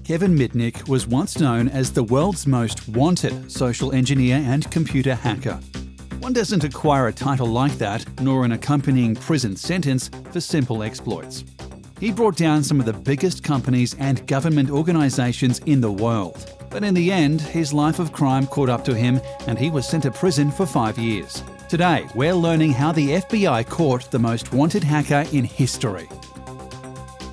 Kevin Mitnick was once known as the world's most wanted social engineer and computer hacker. One doesn't acquire a title like that, nor an accompanying prison sentence, for simple exploits. He brought down some of the biggest companies and government organisations in the world. But in the end, his life of crime caught up to him and he was sent to prison for 5 years. Today, we're learning how the FBI caught the most wanted hacker in history.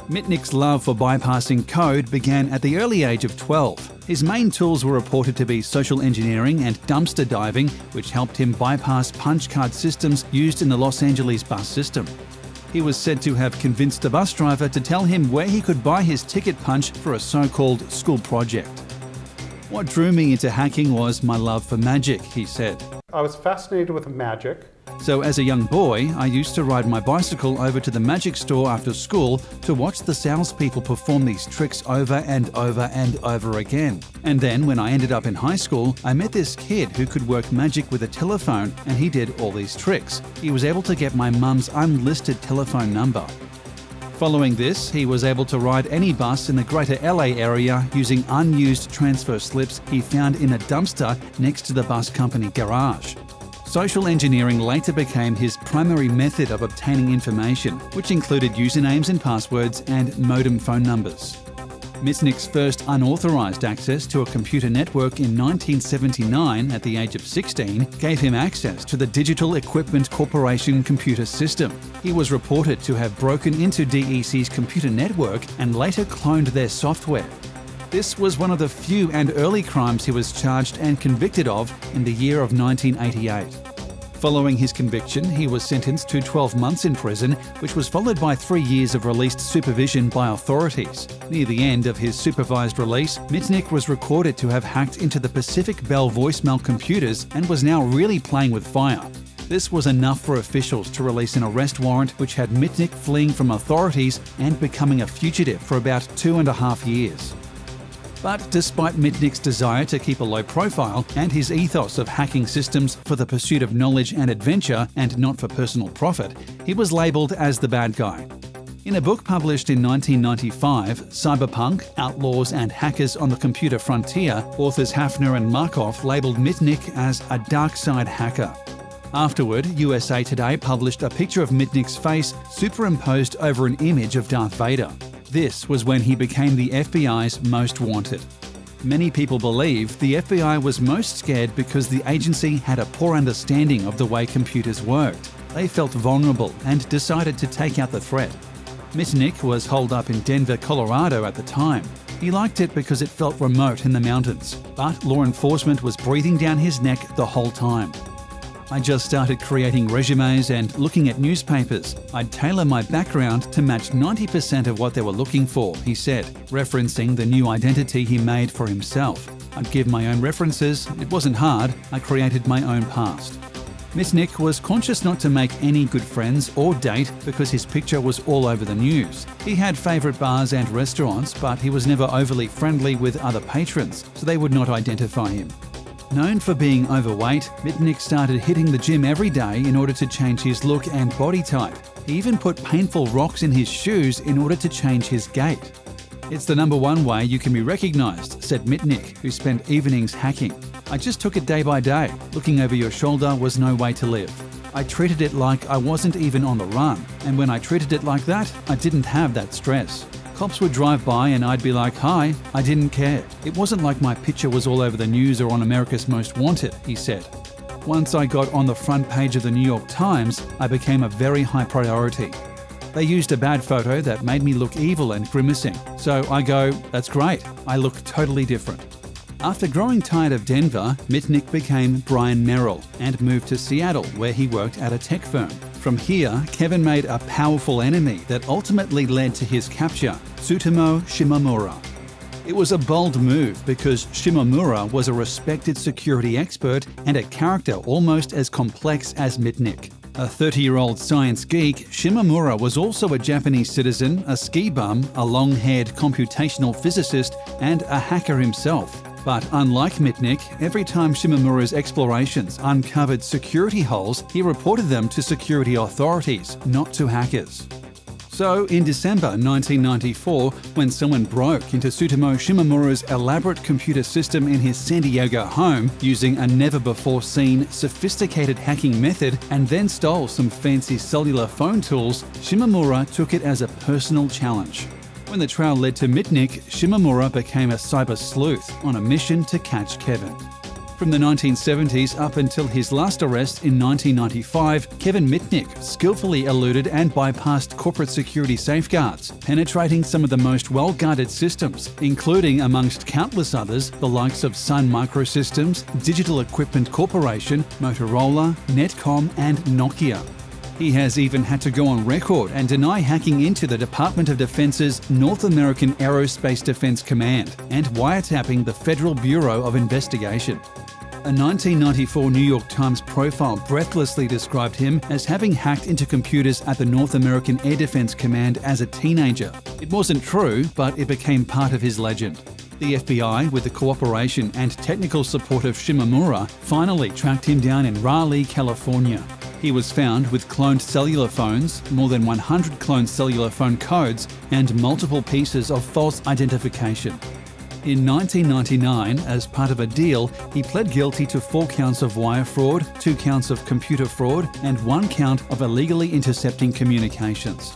Mitnick's love for bypassing code began at the early age of 12. His main tools were reported to be social engineering and dumpster diving, which helped him bypass punch card systems used in the Los Angeles bus system. He was said to have convinced a bus driver to tell him where he could buy his ticket punch for a so-called school project. "What drew me into hacking was my love for magic," he said. I was fascinated with magic. "So as a young boy, I used to ride my bicycle over to the magic store after school to watch the salespeople perform these tricks over and over and over again. And then when I ended up in high school, I met this kid who could work magic with a telephone and he did all these tricks. He was able to get my mum's unlisted telephone number." Following this, he was able to ride any bus in the greater LA area using unused transfer slips he found in a dumpster next to the bus company garage. Social engineering later became his primary method of obtaining information, which included usernames and passwords and modem phone numbers. Mitnick's first unauthorized access to a computer network in 1979 at the age of 16 gave him access to the Digital Equipment Corporation computer system. He was reported to have broken into DEC's computer network and later cloned their software. This was one of the few and early crimes he was charged and convicted of in the year of 1988. Following his conviction, he was sentenced to 12 months in prison, which was followed by 3 years of released supervision by authorities. Near the end of his supervised release, Mitnick was recorded to have hacked into the Pacific Bell voicemail computers and was now really playing with fire. This was enough for officials to release an arrest warrant which had Mitnick fleeing from authorities and becoming a fugitive for about 2.5 years. But despite Mitnick's desire to keep a low profile and his ethos of hacking systems for the pursuit of knowledge and adventure and not for personal profit, he was labelled as the bad guy. In a book published in 1995, Cyberpunk, Outlaws and Hackers on the Computer Frontier, authors Hafner and Markov labelled Mitnick as a dark side hacker. Afterward, USA Today published a picture of Mitnick's face superimposed over an image of Darth Vader. This was when he became the FBI's most wanted. Many people believe the FBI was most scared because the agency had a poor understanding of the way computers worked. They felt vulnerable and decided to take out the threat. Mitnick was holed up in Denver, Colorado at the time. He liked it because it felt remote in the mountains, but law enforcement was breathing down his neck the whole time. "I just started creating resumes and looking at newspapers. I'd tailor my background to match 90% of what they were looking for," he said, referencing the new identity he made for himself. "I'd give my own references. It wasn't hard. I created my own past." Mitnick was conscious not to make any good friends or date because his picture was all over the news. He had favourite bars and restaurants, but he was never overly friendly with other patrons, so they would not identify him. Known for being overweight, Mitnick started hitting the gym every day in order to change his look and body type. He even put painful rocks in his shoes in order to change his gait. "It's the number one way you can be recognised," said Mitnick, who spent evenings hacking. "I just took it day by day. Looking over your shoulder was no way to live. I treated it like I wasn't even on the run, and when I treated it like that, I didn't have that stress. Cops would drive by and I'd be like, 'Hi,' I didn't care. It wasn't like my picture was all over the news or on America's Most Wanted," he said. "Once I got on the front page of the New York Times, I became a very high priority. They used a bad photo that made me look evil and grimacing. So I go, that's great, I look totally different." After growing tired of Denver, Mitnick became Brian Merrill and moved to Seattle, where he worked at a tech firm. From here, Kevin made a powerful enemy that ultimately led to his capture, Tsutomu Shimomura. It was a bold move because Shimomura was a respected security expert and a character almost as complex as Mitnick. A 30-year-old science geek, Shimomura was also a Japanese citizen, a ski bum, a long-haired computational physicist, and a hacker himself. But unlike Mitnick, every time Shimomura's explorations uncovered security holes, he reported them to security authorities, not to hackers. So, in December 1994, when someone broke into Tsutomu Shimomura's elaborate computer system in his San Diego home using a never-before-seen, sophisticated hacking method and then stole some fancy cellular phone tools, Shimomura took it as a personal challenge. When the trail led to Mitnick, Shimomura became a cyber sleuth on a mission to catch Kevin. From the 1970s up until his last arrest in 1995, Kevin Mitnick skillfully eluded and bypassed corporate security safeguards, penetrating some of the most well-guarded systems, including, amongst countless others, the likes of Sun Microsystems, Digital Equipment Corporation, Motorola, Netcom, and Nokia. He has even had to go on record and deny hacking into the Department of Defense's North American Aerospace Defense Command and wiretapping the Federal Bureau of Investigation. A 1994 New York Times profile breathlessly described him as having hacked into computers at the North American Air Defense Command as a teenager. It wasn't true, but it became part of his legend. The FBI, with the cooperation and technical support of Shimomura, finally tracked him down in Raleigh, California. He was found with cloned cellular phones, more than 100 cloned cellular phone codes, and multiple pieces of false identification. In 1999, as part of a deal, he pled guilty to 4 counts of wire fraud, 2 counts of computer fraud, and 1 count of illegally intercepting communications.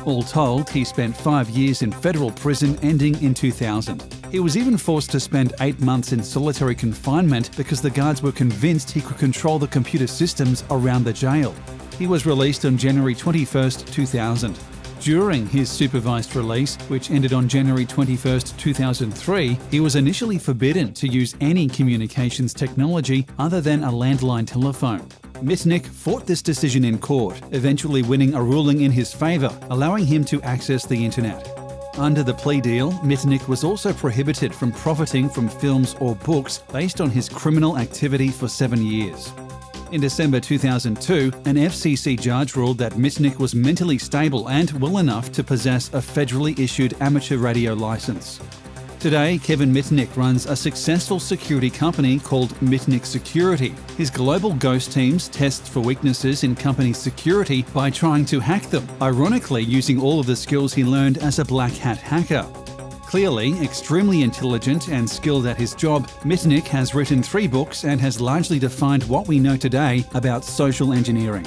All told, he spent 5 years in federal prison ending in 2000. He was even forced to spend 8 months in solitary confinement because the guards were convinced he could control the computer systems around the jail. He was released on January 21, 2000. During his supervised release, which ended on January 21, 2003, he was initially forbidden to use any communications technology other than a landline telephone. Mitnick fought this decision in court, eventually winning a ruling in his favour, allowing him to access the internet. Under the plea deal, Mitnick was also prohibited from profiting from films or books based on his criminal activity for 7 years. In December 2002, an FCC judge ruled that Mitnick was mentally stable and well enough to possess a federally issued amateur radio license. Today, Kevin Mitnick runs a successful security company called Mitnick Security. His global ghost teams test for weaknesses in company security by trying to hack them, ironically using all of the skills he learned as a black hat hacker. Clearly, extremely intelligent and skilled at his job, Mitnick has written 3 books and has largely defined what we know today about social engineering.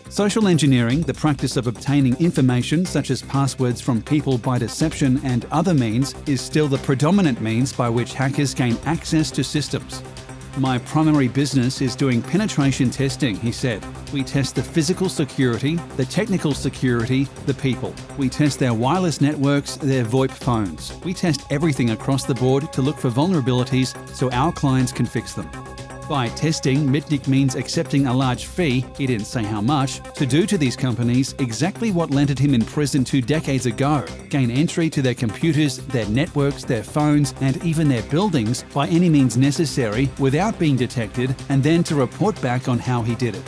Social engineering, the practice of obtaining information such as passwords from people by deception and other means, is still the predominant means by which hackers gain access to systems. "My primary business is doing penetration testing," he said. "We test the physical security, the technical security, the people. We test their wireless networks, their VoIP phones. We test everything across the board to look for vulnerabilities so our clients can fix them." By testing, Mitnick means accepting a large fee, he didn't say how much, to do to these companies exactly what landed him in prison 2 decades ago: gain entry to their computers, their networks, their phones, and even their buildings by any means necessary without being detected, and then to report back on how he did it.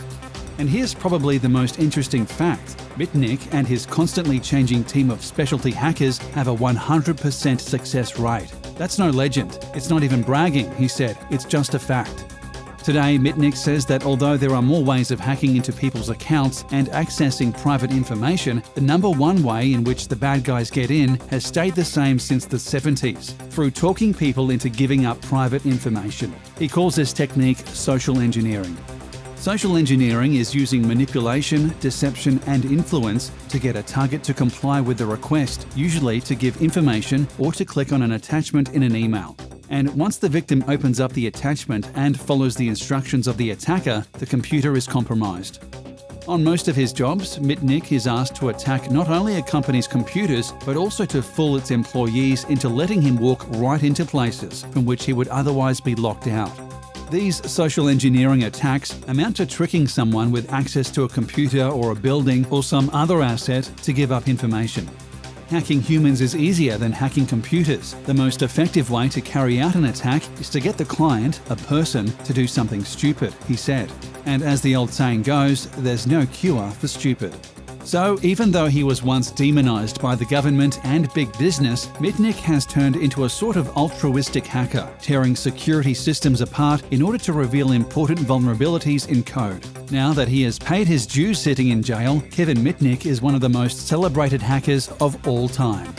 And here's probably the most interesting fact. Mitnick and his constantly changing team of specialty hackers have a 100% success rate. That's no legend. It's not even bragging, he said. It's just a fact. Today, Mitnick says that although there are more ways of hacking into people's accounts and accessing private information, the number one way in which the bad guys get in has stayed the same since the 70s, through talking people into giving up private information. He calls this technique social engineering. Social engineering is using manipulation, deception, and influence to get a target to comply with the request, usually to give information or to click on an attachment in an email. And once the victim opens up the attachment and follows the instructions of the attacker, the computer is compromised. On most of his jobs, Mitnick is asked to attack not only a company's computers, but also to fool its employees into letting him walk right into places from which he would otherwise be locked out. These social engineering attacks amount to tricking someone with access to a computer or a building or some other asset to give up information. Hacking humans is easier than hacking computers. The most effective way to carry out an attack is to get the client, a person, to do something stupid, he said. And as the old saying goes, there's no cure for stupid. So, even though he was once demonized by the government and big business, Mitnick has turned into a sort of altruistic hacker, tearing security systems apart in order to reveal important vulnerabilities in code. Now that he has paid his dues sitting in jail, Kevin Mitnick is one of the most celebrated hackers of all time.